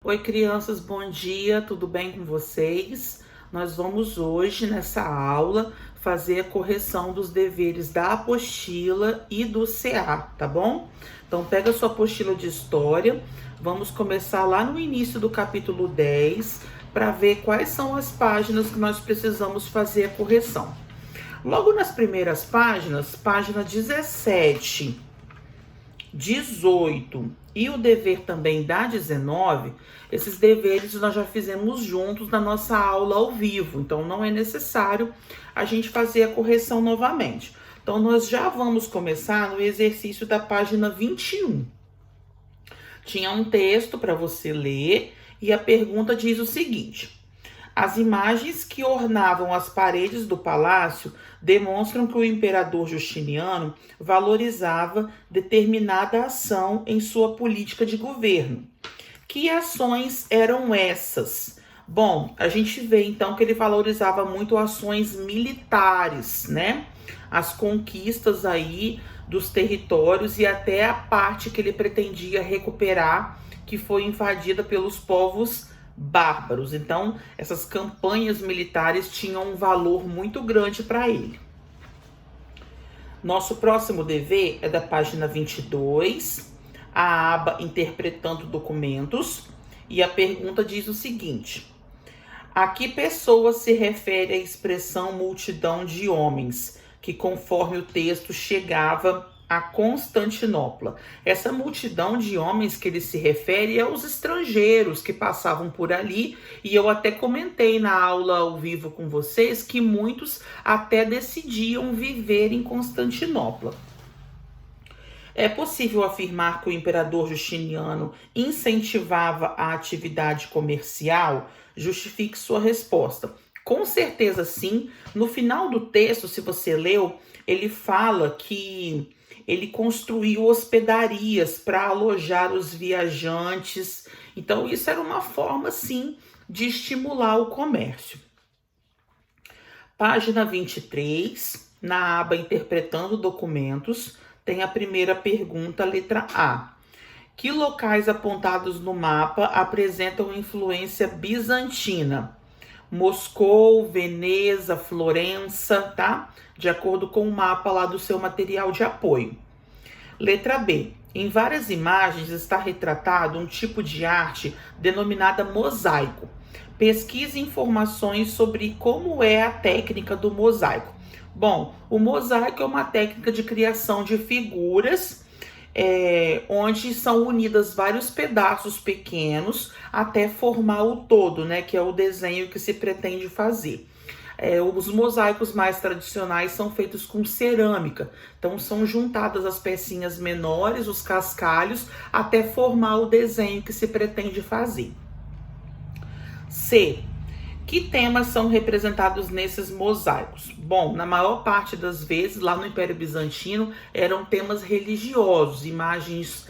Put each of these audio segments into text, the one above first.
Oi, crianças, bom dia, tudo bem com vocês? Nós vamos hoje, nessa aula, fazer a correção dos deveres da apostila e do CA, tá bom? Então, pega a sua apostila de história, vamos começar lá no início do capítulo 10, para ver quais são as páginas que nós precisamos fazer a correção. Logo nas primeiras páginas, página 17, 18 e o dever também da 19, esses deveres nós já fizemos juntos na nossa aula ao vivo, então não é necessário a gente fazer a correção novamente. Então nós já vamos começar no exercício da página 21. Tinha um texto para você ler e a pergunta diz o seguinte: as imagens que ornavam as paredes do palácio demonstram que o imperador Justiniano valorizava determinada ação em sua política de governo. Que ações eram essas? Bom, a gente vê então que ele valorizava muito ações militares, né? As conquistas aí dos territórios e até a parte que ele pretendia recuperar, que foi invadida pelos povos bárbaros. Então, essas campanhas militares tinham um valor muito grande para ele. Nosso próximo dever é da página 22, a aba Interpretando Documentos, e a pergunta diz o seguinte: a que pessoa se refere a expressão multidão de homens, que conforme o texto chegava a Constantinopla? Essa multidão de homens que ele se refere é os estrangeiros que passavam por ali, e eu até comentei na aula ao vivo com vocês que muitos até decidiam viver em Constantinopla. É possível afirmar que o imperador Justiniano incentivava a atividade comercial? Justifique sua resposta. Com certeza sim. No final do texto, se você leu, ele fala que ele construiu hospedarias para alojar os viajantes. Então, isso era uma forma, sim, de estimular o comércio. Página 23, na aba Interpretando Documentos, tem a primeira pergunta, letra A. Que locais apontados no mapa apresentam influência bizantina? Moscou, Veneza, Florença, tá? De acordo com o mapa lá do seu material de apoio. Letra B. Em várias imagens está retratado um tipo de arte denominada mosaico. Pesquise informações sobre como é a técnica do mosaico. Bom, o mosaico é uma técnica de criação de figuras onde são unidas vários pedaços pequenos até formar o todo, né? Que é o desenho que se pretende fazer. Os mosaicos mais tradicionais são feitos com cerâmica, então são juntadas as pecinhas menores, os cascalhos, até formar o desenho que se pretende fazer. C. Que temas são representados nesses mosaicos? Bom, na maior parte das vezes, lá no Império Bizantino, eram temas religiosos, imagens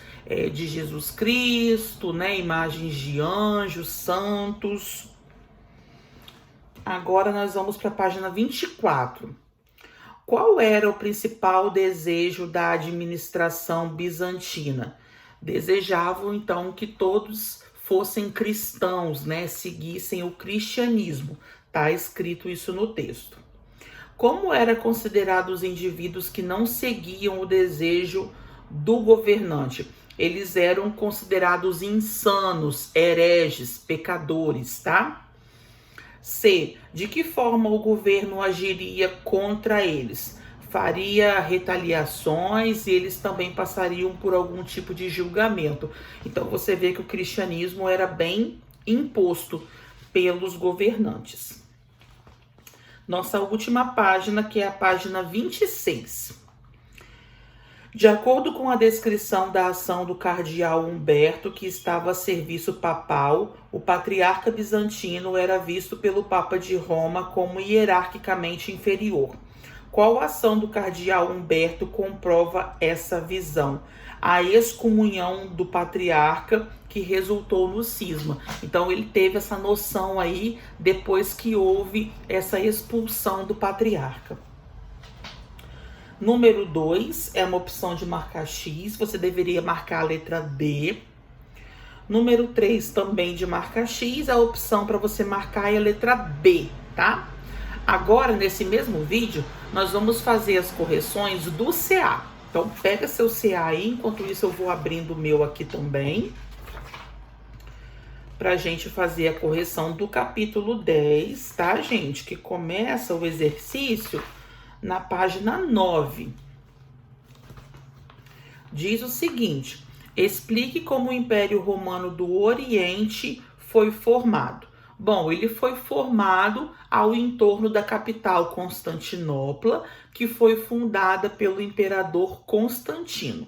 de Jesus Cristo, né? Imagens de anjos, santos. Agora nós vamos para a página 24. Qual era o principal desejo da administração bizantina? Desejavam, então, que todos fossem cristãos, né? Seguissem o cristianismo. Tá escrito isso no texto. Como eram considerados os indivíduos que não seguiam o desejo do governante? Eles eram considerados insanos, hereges, pecadores, tá? C. De que forma o governo agiria contra eles? Faria retaliações e eles também passariam por algum tipo de julgamento. Então você vê que o cristianismo era bem imposto pelos governantes. Nossa última página, que é a página 26. De acordo com a descrição da ação do cardeal Humberto, que estava a serviço papal, o patriarca bizantino era visto pelo Papa de Roma como hierarquicamente inferior. Qual ação do cardeal Humberto comprova essa visão? A excomunhão do patriarca, que resultou no cisma. Então ele teve essa noção aí depois que houve essa expulsão do patriarca. Número 2 é uma opção de marcar X, você deveria marcar a letra D. Número 3, também de marca X, a opção para você marcar é a letra B, tá? Agora, nesse mesmo vídeo, nós vamos fazer as correções do CA. Então, pega seu CA aí, enquanto isso eu vou abrindo o meu aqui também, pra gente fazer a correção do capítulo 10, tá, gente? Que começa o exercício na página 9. Diz o seguinte: explique como o Império Romano do Oriente foi formado. Bom, ele foi formado ao entorno da capital Constantinopla, que foi fundada pelo imperador Constantino.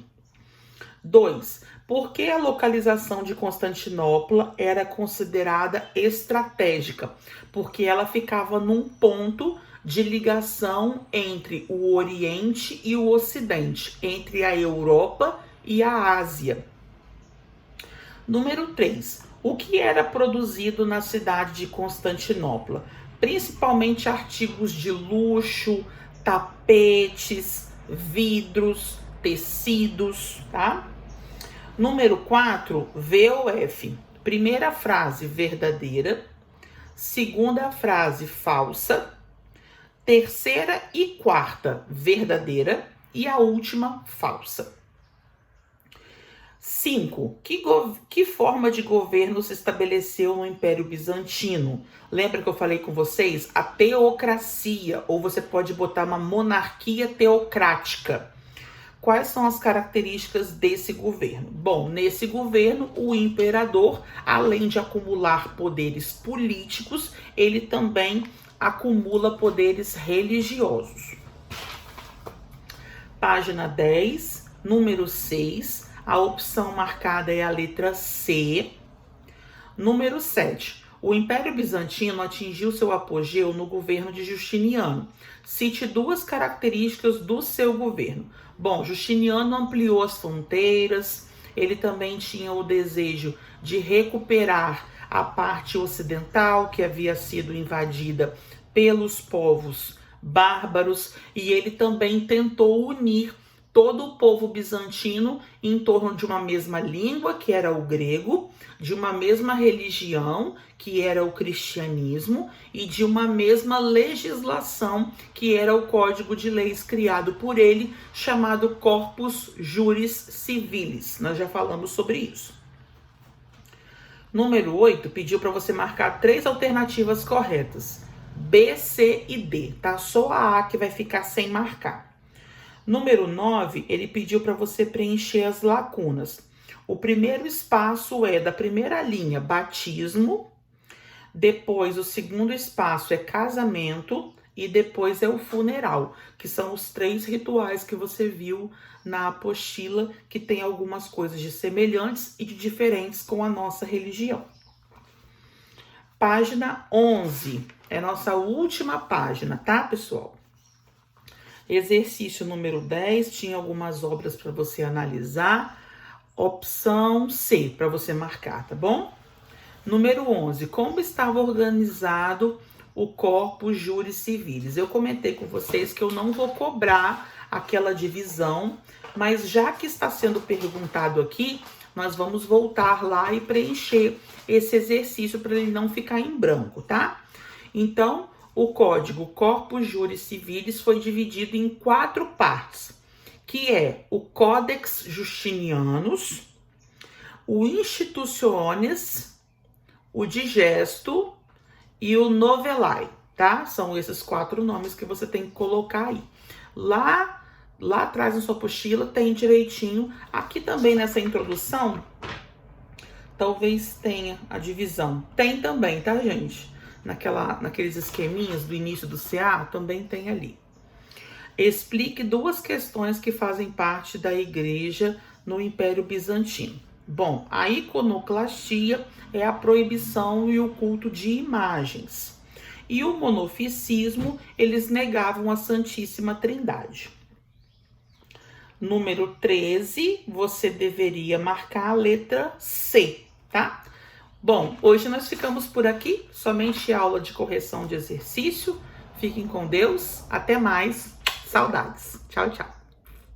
2. Por que a localização de Constantinopla era considerada estratégica? Porque ela ficava num ponto de ligação entre o Oriente e o Ocidente, entre a Europa e a Ásia. Número 3. O que era produzido na cidade de Constantinopla? Principalmente artigos de luxo, tapetes, vidros, tecidos, tá? Número 4, V ou F. Primeira frase, verdadeira. Segunda frase, falsa. Terceira e quarta, verdadeira. E a última, falsa. 5. Que forma de governo se estabeleceu no Império Bizantino? Lembra que eu falei com vocês? A teocracia, ou você pode botar uma monarquia teocrática. Quais são as características desse governo? Bom, nesse governo, o imperador, além de acumular poderes políticos, ele também acumula poderes religiosos. Página 10, número 6. A opção marcada é a letra C. Número 7. O Império Bizantino atingiu seu apogeu no governo de Justiniano. Cite duas características do seu governo. Bom, Justiniano ampliou as fronteiras, ele também tinha o desejo de recuperar a parte ocidental que havia sido invadida pelos povos bárbaros, e ele também tentou unir todo o povo bizantino em torno de uma mesma língua, que era o grego, de uma mesma religião, que era o cristianismo, e de uma mesma legislação, que era o Código de Leis criado por ele, chamado Corpus Juris Civilis. Nós já falamos sobre isso. Número 8 pediu para você marcar 3 alternativas corretas. B, C e D, tá? Só a A que vai ficar sem marcar. Número 9, ele pediu para você preencher as lacunas. O primeiro espaço é da primeira linha, batismo. Depois, o segundo espaço é casamento. E depois é o funeral, que são os 3 rituais que você viu na apostila, que tem algumas coisas de semelhantes e de diferentes com a nossa religião. Página 11, é nossa última página, tá, pessoal? Exercício número 10, tinha algumas obras para você analisar. Opção C, para você marcar, tá bom? Número 11, como estava organizado o Corpus Juris Civilis? Eu comentei com vocês que eu não vou cobrar aquela divisão, mas já que está sendo perguntado aqui, nós vamos voltar lá e preencher esse exercício para ele não ficar em branco, tá? Então, o código Corpus Juris Civilis foi dividido em 4 partes, que é o Codex Justinianus, o Institutiones, o Digesto e o Novellae, tá? São esses 4 nomes que você tem que colocar aí. Lá atrás na sua apostila tem direitinho. Aqui também nessa introdução, talvez tenha a divisão. Tem também, tá, gente? Naqueles esqueminhas do início do CA, também tem ali. Explique 2 questões que fazem parte da igreja no Império Bizantino. Bom, a iconoclastia é a proibição e o culto de imagens. E o monofisismo, eles negavam a Santíssima Trindade. Número 13, você deveria marcar a letra C, tá? Bom, hoje nós ficamos por aqui, somente aula de correção de exercício. Fiquem com Deus, até mais, saudades. Tchau, tchau.